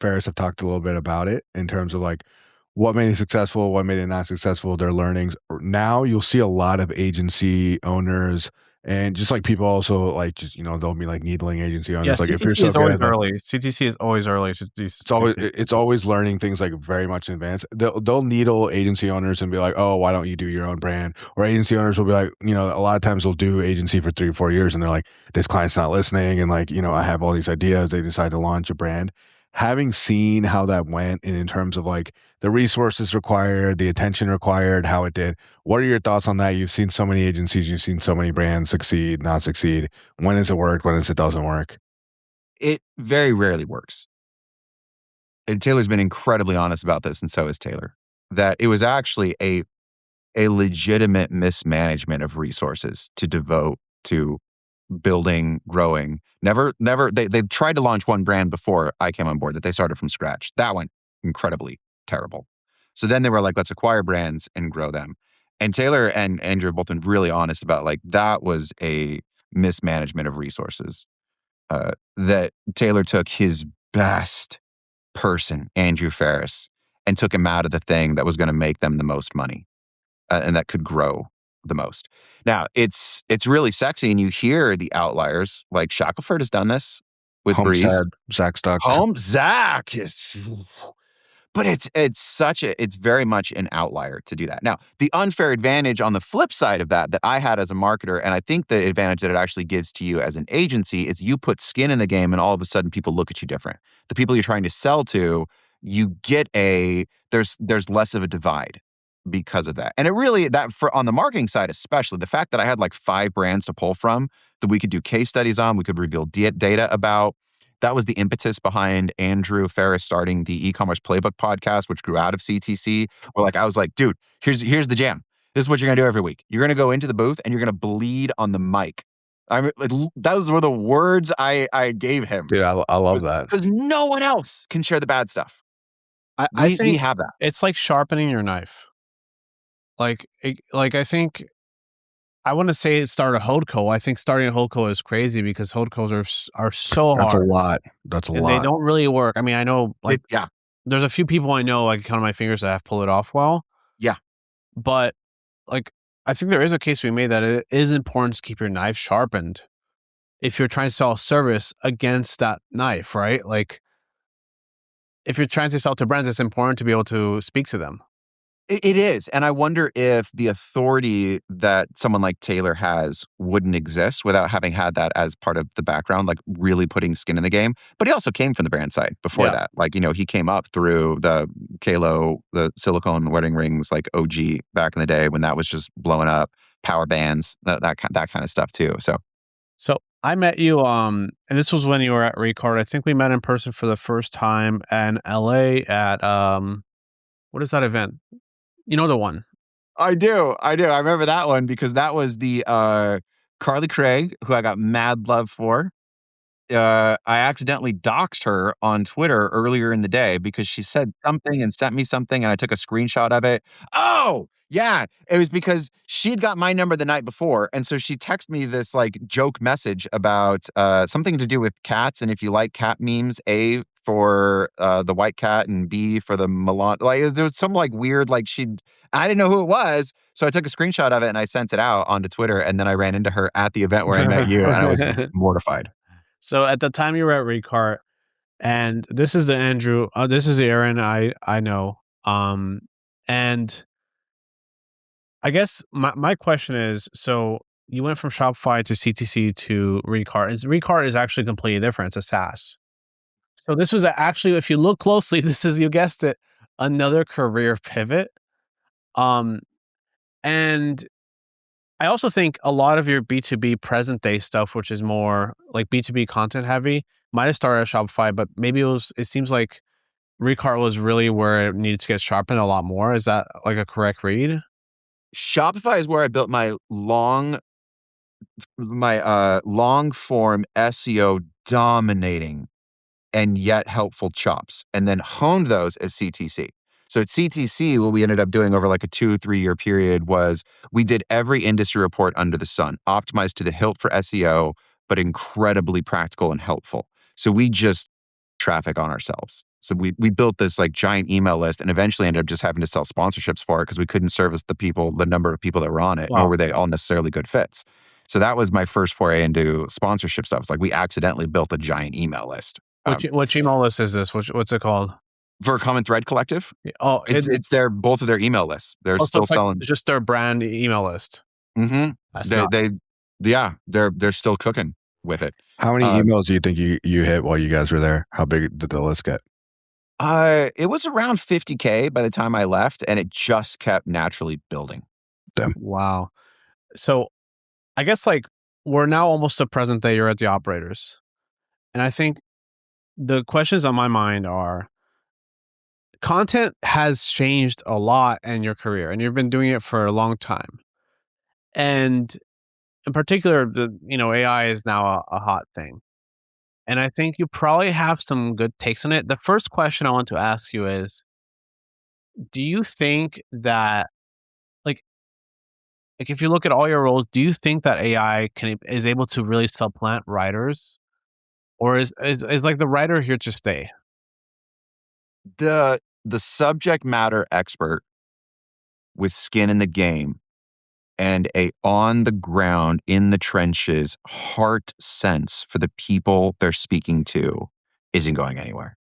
Ferris have talked a little bit about it in terms of like what made it successful, what made it not successful, their learnings. Now you'll see a lot of agency owners and just like people also like just they'll be like needling agency owners. Yeah, Like if you're CTC so is good always at that, early. CTC is always early. it's always learning things like very much in advance. They'll needle agency owners and be like, oh, why don't you do your own brand? Or agency owners will be like, a lot of times they'll do agency for 3 or 4 years and they're like, this client's not listening. And like, I have all these ideas. They decide to launch a brand. Having seen how that went and in terms of like the resources required, the attention required, how it did, what are your thoughts on that? You've seen so many agencies, you've seen so many brands succeed, not succeed. When does it work? When does it doesn't work? It very rarely works. And Taylor's been incredibly honest about this, and so is Taylor, that it was actually a legitimate mismanagement of resources to devote to building, growing. They've tried to launch one brand before I came on board that they started from scratch. That went incredibly terrible. So then they were like, let's acquire brands and grow them. And Taylor and Andrew have both been really honest about like that was a mismanagement of resources. That Taylor took his best person, Andrew Ferris, and took him out of the thing that was going to make them the most money and that could grow the most. Now, it's really sexy, and you hear the outliers. Like Shackelford has done this with Breeze. Homestead, Zach Stuck. Zach is, but it's very much an outlier to do that. Now, the unfair advantage on the flip side of that I had as a marketer, and I think the advantage that it actually gives to you as an agency is you put skin in the game, and all of a sudden people look at you different. The people you're trying to sell to, you get there's less of a divide because of that. And it really, that for on the marketing side especially, the fact that I had like 5 brands to pull from that we could do case studies on, we could reveal data about. That was the impetus behind Andrew Ferris starting the e-commerce playbook podcast, which grew out of CTC. Where like I was like, dude, here's the jam. This is what you're gonna do every week. You're gonna go into the booth and you're gonna bleed on the mic. I mean, those were the words I gave him. Dude, I love that. Because no one else can share the bad stuff. I think we have that. It's like sharpening your knife. Like I think I want to say start a holdco. I think starting a holdco is crazy because holdcos are so That's hard. a lot. That's a and lot. they don't really work. I mean, I know like Yeah. there's a few people I know I can count on my fingers that have pulled it off well. Yeah. But like I think there is a case to be made that it is important to keep your knife sharpened if you're trying to sell a service against that knife, right? Like if you're trying to sell to brands, it's important to be able to speak to them. It is. And I wonder if the authority that someone like Taylor has wouldn't exist without having had that as part of the background, like really putting skin in the game. But he also came from the brand side before that. Like, he came up through the Kalo, the silicone wedding rings, like OG back in the day when that was just blowing up, power bands, that kind of stuff too. So So I met you, and this was when you were at Recard. I think we met in person for the first time in LA at what is that event? You know the one. I do. I do. I remember that one because that was the Carly Craig, who I got mad love for. I accidentally doxed her on Twitter earlier in the day because she said something and sent me something, and I took a screenshot of it. Oh, yeah. It was because she'd got my number the night before, and so she texted me this, like, joke message about, something to do with cats, and if you like cat memes, A, for, the white cat, and B, for the Milan like, there was some, like, weird, like, I didn't know who it was, so I took a screenshot of it, and I sent it out onto Twitter, and then I ran into her at the event where I met you, and I was mortified. So at the time you were at Recart, and this is the Andrew, this is the Aaron I know. And I guess my question is, so you went from Shopify to CTC to Recart. Recart is actually completely different. It's a SaaS. So this was actually, if you look closely, this is, you guessed it, another career pivot. Um, and I also think a lot of your B2B present day stuff, which is more like B2B content heavy, might have started at Shopify, but maybe it seems like Recart was really where it needed to get sharpened a lot more. Is that like a correct read? Shopify is where I built long form SEO dominating and yet helpful chops, and then honed those at CTC. So at CTC, what we ended up doing over like a 2-3 year period was we did every industry report under the sun, optimized to the hilt for SEO, but incredibly practical and helpful. So we just traffic on ourselves. So we built this like giant email list and eventually ended up just having to sell sponsorships for it because we couldn't service the number of people that were on it, nor Wow. were they all necessarily good fits. So that was my first foray into sponsorship stuff. It's like we accidentally built a giant email list. Which email list is this? What's it called? For a Common Thread Collective, Oh, it's both of their email lists. They're also still it's like selling. just their brand email list. Mm-hmm. That's They not. they yeah, they're still cooking with it. How many Uh, emails do you think you hit while you guys were there? How big did the list get? it was around 50K by the time I left, and it just kept naturally building. Damn. Wow. So I guess like we're now almost to present day. You're at the operators, and I think the questions on my mind are: content has changed a lot in your career, and you've been doing it for a long time. And in particular, AI is now a hot thing. And I think you probably have some good takes on it. The first question I want to ask you is, do you think that like if you look at all your roles, do you think that AI is able to really supplant writers? Or is like the writer here to stay? The subject matter expert with skin in the game and a on the ground in the trenches heart sense for the people they're speaking to isn't going anywhere.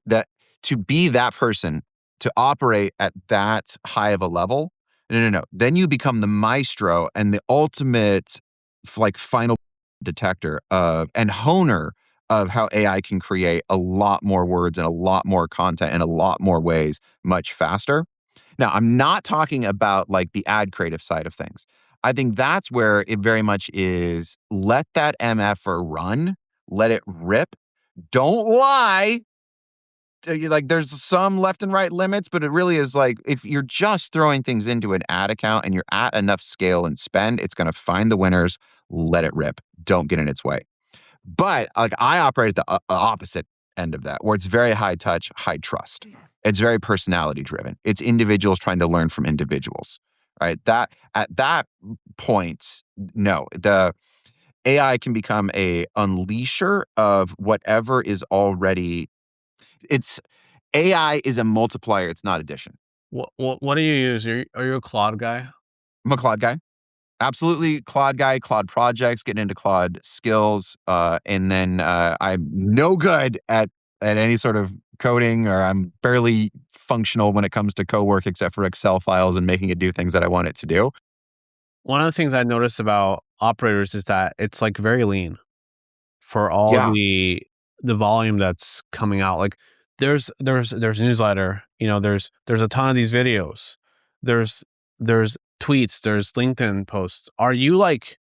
That to be that person, to operate at that high of a level, no. Then you become the maestro and the ultimate like final detector of and honer of how AI can create a lot more words and a lot more content in a lot more ways much faster. Now, I'm not talking about like the ad creative side of things. I think that's where it very much is let that MFer run, let it rip. Don't lie. Like there's some left and right limits, but it really is like if you're just throwing things into an ad account and you're at enough scale and spend, it's going to find the winners, let it rip. Don't get in its way. But like I operate at the opposite end of that, where it's very high touch, high trust. It's very personality driven. It's individuals trying to learn from individuals, right? That at that point, no, the AI can become a unleasher of whatever is already. It's AI is a multiplier. It's not addition. What do you use? Are you a Claude guy? I'm a Claude guy. Absolutely Claude guy, Claude projects, getting into Claude skills. And then I'm no good at any sort of coding, or I'm barely functional when it comes to co-work except for Excel files and making it do things that I want it to do. One of the things I noticed about operators is that it's like very lean for all Yeah. the volume that's coming out. Like there's newsletter, there's a ton of these videos. There's tweets, there's LinkedIn posts. Are you like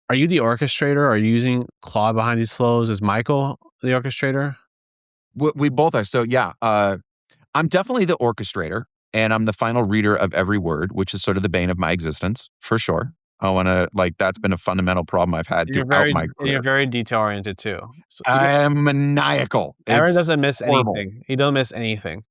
Are you the orchestrator? Are you using Claude behind these flows? Is Michael the orchestrator? We both are. So yeah, I'm definitely the orchestrator, and I'm the final reader of every word, which is sort of the bane of my existence, for sure. I want to like that's been a fundamental problem I've had throughout my You're career. very detail oriented too. So I am maniacal. Aaron It's doesn't miss horrible. anything. He don't miss anything.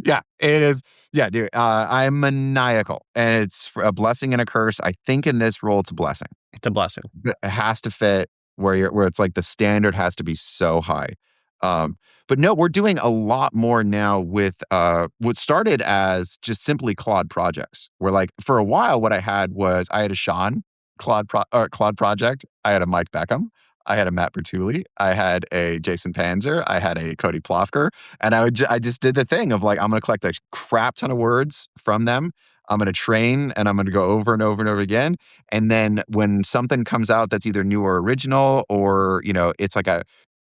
Yeah, it is. Yeah, dude. I'm maniacal, and it's a blessing and a curse. I think in this role, it's a blessing. It's a blessing. It has to fit where it's like the standard has to be so high. Um, but no, we're doing a lot more now with what started as just simply Claude projects. Where like for a while, what I had was I had a Sean Claude project. I had a Mike Beckham. I had a Matt Bertulli. I had a Jason Panzer. I had a Cody Plofker. And I just did the thing of like, I'm going to collect a crap ton of words from them. I'm going to train and I'm going to go over and over and over again. And then when something comes out that's either new or original, or, it's like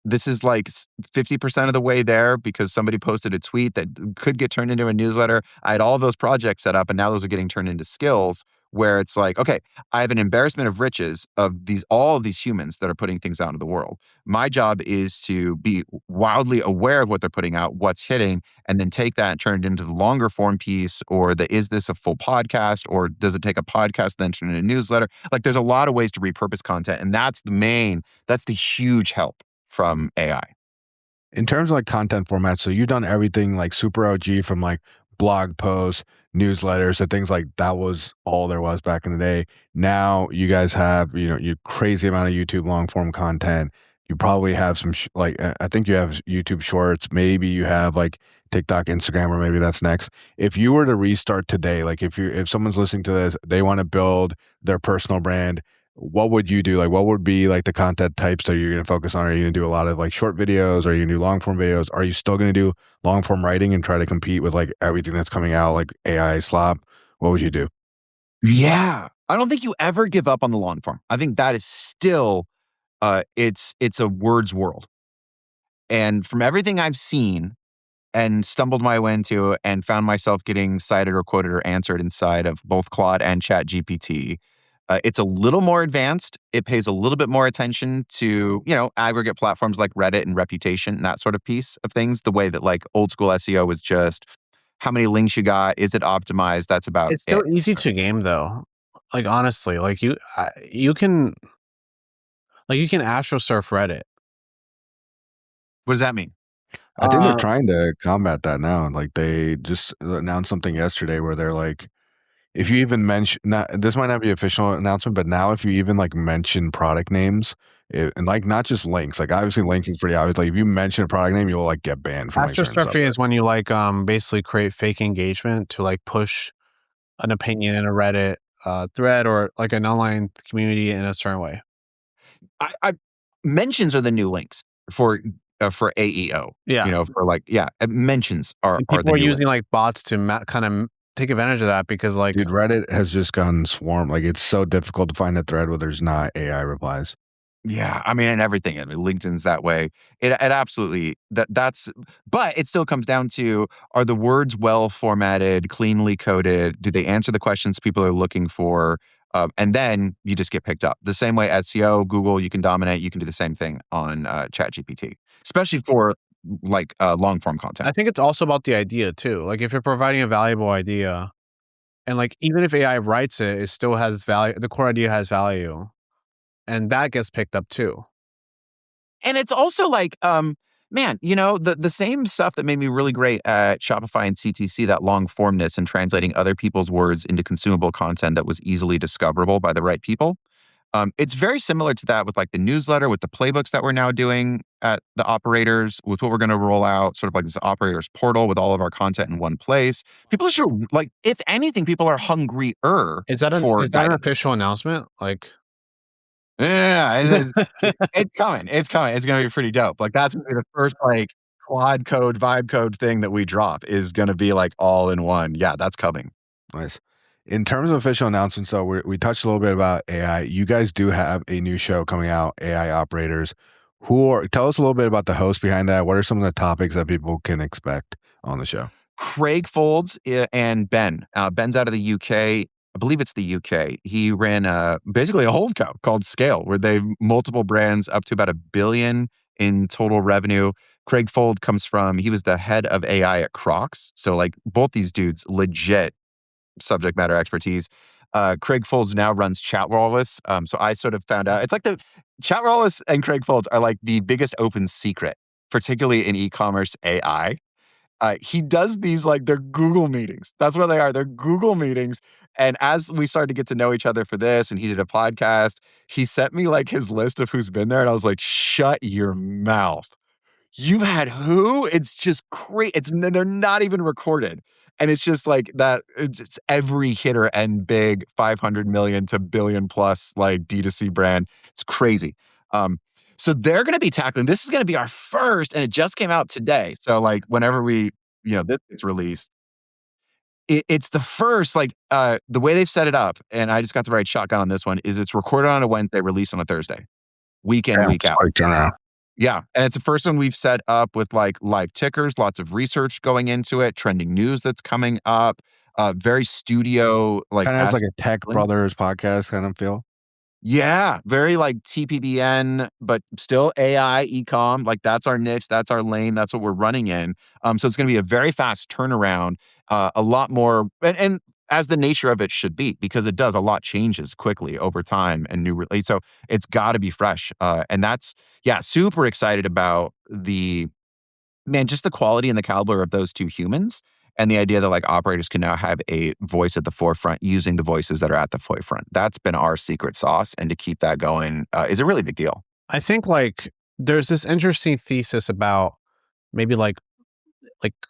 this is like 50% of the way there because somebody posted a tweet that could get turned into a newsletter. I had all of those projects set up and now those are getting turned into skills where it's like, okay, I have an embarrassment of riches of all of these humans that are putting things out into the world. My job is to be wildly aware of what they're putting out, what's hitting, and then take that and turn it into the longer form piece or is this a full podcast or does it take a podcast then turn it into a newsletter? Like there's a lot of ways to repurpose content and that's the huge help from AI. In terms of like content formats, so you've done everything like super OG from like blog posts, newsletters, and things like that was all there was back in the day. Now you guys have, your crazy amount of YouTube long form content. You probably have some I think you have YouTube shorts. Maybe you have like TikTok, Instagram, or maybe that's next. If you were to restart today, like if someone's listening to this, they want to build their personal brand, what would you do? Like, what would be like the content types that you're going to focus on? Are you going to do a lot of like short videos? Are you going to do long form videos? Are you still going to do long form writing and try to compete with like everything that's coming out, like AI slop? What would you do? Yeah. I don't think you ever give up on the long form. I think that is still, it's a words world. And from everything I've seen and stumbled my way into and found myself getting cited or quoted or answered inside of both Claude and Chat GPT, it's a little more advanced. It pays a little bit more attention to, aggregate platforms like Reddit and reputation and that sort of piece of things. The way that like old school SEO was just how many links you got, is it optimized? That's about It's still it. easy to game though. Like honestly, like you can astrosurf Reddit. What does that mean? I think they're trying to combat that now. Like they just announced something yesterday where they're like, if you even mention, not, this might not be official announcement, but now if you even like mention product names and like not just links, like obviously links is pretty obvious. Like if you mention a product name, you'll like get banned from like certain Astrosurfing is subreddits. when you like basically create fake engagement to like push an opinion in a Reddit thread or like an online community in a certain way. I mentions are the new links for AEO. Yeah. For like mentions are And the people are new using links. like bots to kind of take advantage of that because like Dude, Reddit has just gone swarmed. Like it's so difficult to find a thread where there's not AI replies. Yeah, I mean, and everything. I mean, LinkedIn's that way. It absolutely that's, but it still comes down to are the words well formatted, cleanly coded? Do they answer the questions people are looking for? And then you just get picked up. The same way SEO, Google, you can dominate. You can do the same thing on ChatGPT, especially for like long form content. I think it's also about the idea too. Like if you're providing a valuable idea and like even if AI writes it, it still has value. The core idea has value. And that gets picked up too. And it's also like, man, the same stuff that made me really great at Shopify and CTC, that long formness and translating other people's words into consumable content that was easily discoverable by the right people. It's very similar to that with like the newsletter, with the playbooks that we're now doing at the operators, with what we're going to roll out, sort of like this operators portal with all of our content in one place. People are sure, like, if anything, people are hungrier for Is that an guidance. official announcement? Like Yeah, it's coming. It's coming. It's gonna be pretty dope. Like that's gonna be the first like quad code, vibe code thing that we drop is gonna be like all in one. Yeah, that's coming. Nice. In terms of official announcements, so we touched a little bit about AI. You guys do have a new show coming out, AI Operators. Tell us a little bit about the host behind that. What are some of the topics that people can expect on the show? Craig Folds and Ben. Ben's out of the UK. I believe it's the UK. He ran basically a holdco called Scale, where they multiple brands up to about $1 billion in total revenue. Craig Fold he was the head of AI at Crocs. So like both these dudes, legit subject matter expertise. Craig Folds now runs Chatwallis. So I sort of found out it's like the Chatwallis and Craig Folds are like the biggest open secret, particularly in e-commerce AI. He does these like they're Google meetings. That's what they are. They're Google meetings. And as we started to get to know each other for this, and he did a podcast, he sent me like his list of who's been there, and I was like, "Shut your mouth! You've had who?" It's just great. They're not even recorded, and it's just like that. It's every hitter and big 500 million to billion plus like D2C brand. It's crazy. Um, so they're going to be tackling. This is going to be our first, and it just came out today. So like whenever this gets released, it's the first. Like the way they've set it up, and I just got to ride shotgun on this one. Is it's recorded on a Wednesday, release on a Thursday, week in, week out. Quick turnaround. Yeah, and it's the first one we've set up with like live tickers, lots of research going into it, trending news that's coming up, very studio like Kind of has like a Tech Brothers podcast kind of feel. Yeah, very like TPBN, but still AI, e-com. Like that's our niche, that's our lane, that's what we're running in. So it's going to be a very fast turnaround, a lot more, and as the nature of it should be, because it does a lot changes quickly over time and new release. So it's got to be fresh, and that's super excited about just the quality and the caliber of those two humans. And the idea that like operators can now have a voice at the forefront using the voices that are at the forefront. That's been our secret sauce. And to keep that going is a really big deal. I think like there's this interesting thesis about maybe like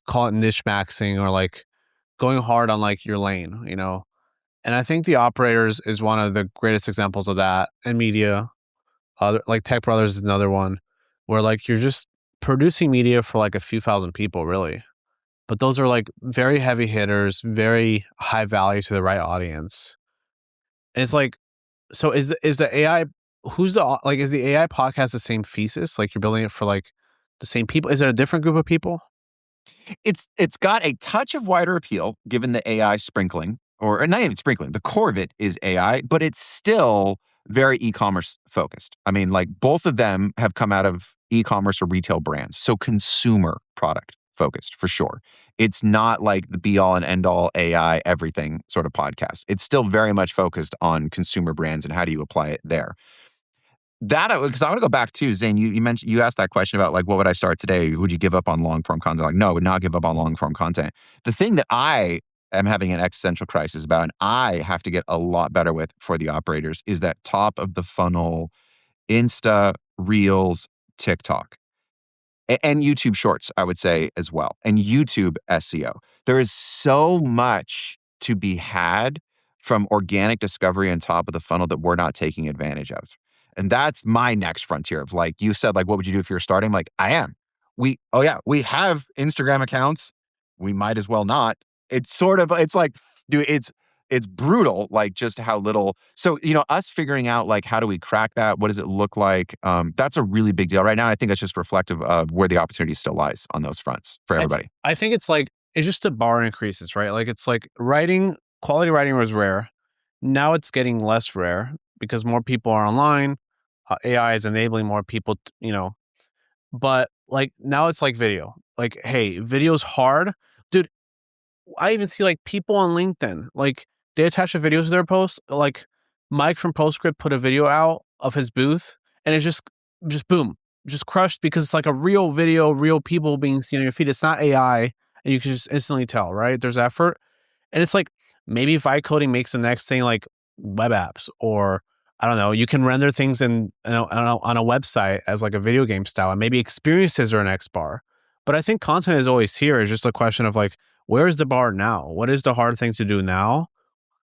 call it niche maxing or like going hard on like your lane, you know? And I think the operators is one of the greatest examples of that in media. Like Tech Brothers is another one where like you're just producing media for like a few thousand people really. But those are like very heavy hitters, very high value to the right audience. And it's like, so is the AI, is the AI podcast the same thesis? Like you're building it for like the same people? Is it a different group of people? It's got a touch of wider appeal given the AI sprinkling, or not even sprinkling. The core of it is AI, but it's still very e-commerce focused. I mean, like both of them have come out of e-commerce or retail brands, so consumer product focused for sure. It's not like the be all and end all AI everything sort of podcast. It's still very much focused on consumer brands and how do you apply it there. That because I want to go back to Zane. You asked that question about like what would I start today? Would you give up on long form content? Like no, I would not give up on long form content. The thing that I am having an existential crisis about, and I have to get a lot better with for the operators, is that top of the funnel Insta, Reels, TikTok, and YouTube Shorts, I would say as well, and YouTube SEO. There is so much to be had from organic discovery on top of the funnel that we're not taking advantage of. And that's my next frontier of like you said, like, what would you do if you're starting? Like, I am. We have Instagram accounts. We might as well not. It's like, dude, it's brutal, like just how little. So, us figuring out like, how do we crack that? What does it look like? That's a really big deal right now. I think that's just reflective of where the opportunity still lies on those fronts for everybody. I think it's like, it's just the bar increases, right? Like it's like quality writing was rare. Now it's getting less rare because more people are online. AI is enabling more people, but like now it's like video. Like, hey, video's hard. Dude, I even see like people on LinkedIn, like they attach a video to their post. Like Mike from Postscript put a video out of his booth and it's just boom, just crushed because it's like a real video, real people being seen on your feed. It's not AI and you can just instantly tell, right? There's effort. And it's like maybe vibe coding makes the next thing like web apps, or I don't know, you can render things on a website as like a video game style, and maybe experiences are an X bar. But I think content is always here. It's just a question of like, where is the bar now? What is the hard thing to do now?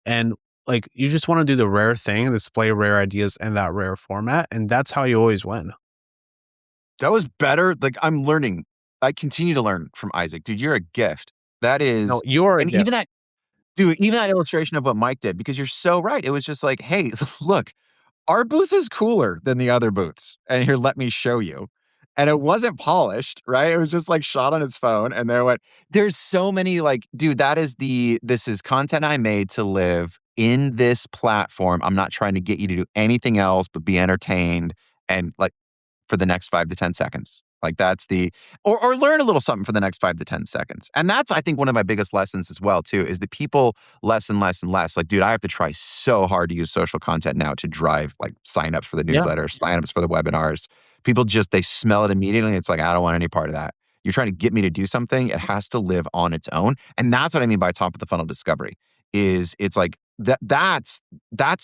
And like, you just want to do the rare thing, display rare ideas in that rare format. And that's how you always win. That was better. Like I'm learning. I continue to learn from Isaac. Dude, you're a gift. That is, No, you're and even that, dude, even that illustration of what Mike did, because you're so right. It was just like, hey, look, our booth is cooler than the other booths. And here, let me show you. And it wasn't polished, right? It was just like shot on his phone. And there's so many like, dude, this is content I made to live in this platform, I'm not trying to get you to do anything else but be entertained and like for the next 5 to 10 seconds. Like that's or learn a little something for the next 5 to 10 seconds. And that's, I think, one of my biggest lessons as well, too, is that people less and less and less. Like, dude, I have to try so hard to use social content now to drive like signups for the Yeah. newsletter, signups for the webinars. People they smell it immediately. It's like, I don't want any part of that. You're trying to get me to do something. It has to live on its own. And that's what I mean by top of the funnel discovery is it's like that's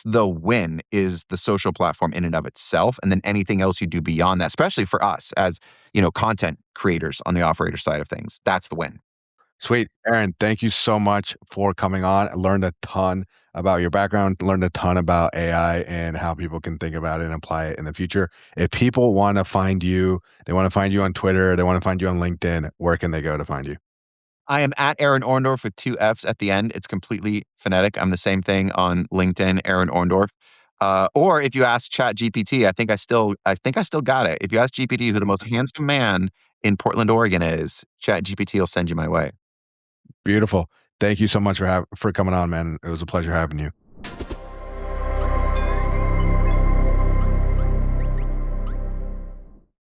the win is the social platform in and of itself. And then anything else you do beyond that, especially for us as, content creators on the operator side of things, that's the win. Sweet. Aaron, thank you so much for coming on. I learned a ton about your background, learned a ton about AI and how people can think about it and apply it in the future. If people want to find you, they want to find you on Twitter, they want to find you on LinkedIn, where can they go to find you? I am at Aaron Orendorff with 2 F's at the end. It's completely phonetic. I'm the same thing on LinkedIn, Aaron Orendorff. Or if you ask ChatGPT, I think I still got it. If you ask GPT who the most handsome man in Portland, Oregon is, ChatGPT will send you my way. Beautiful. Thank you so much for coming on, man. It was a pleasure having you.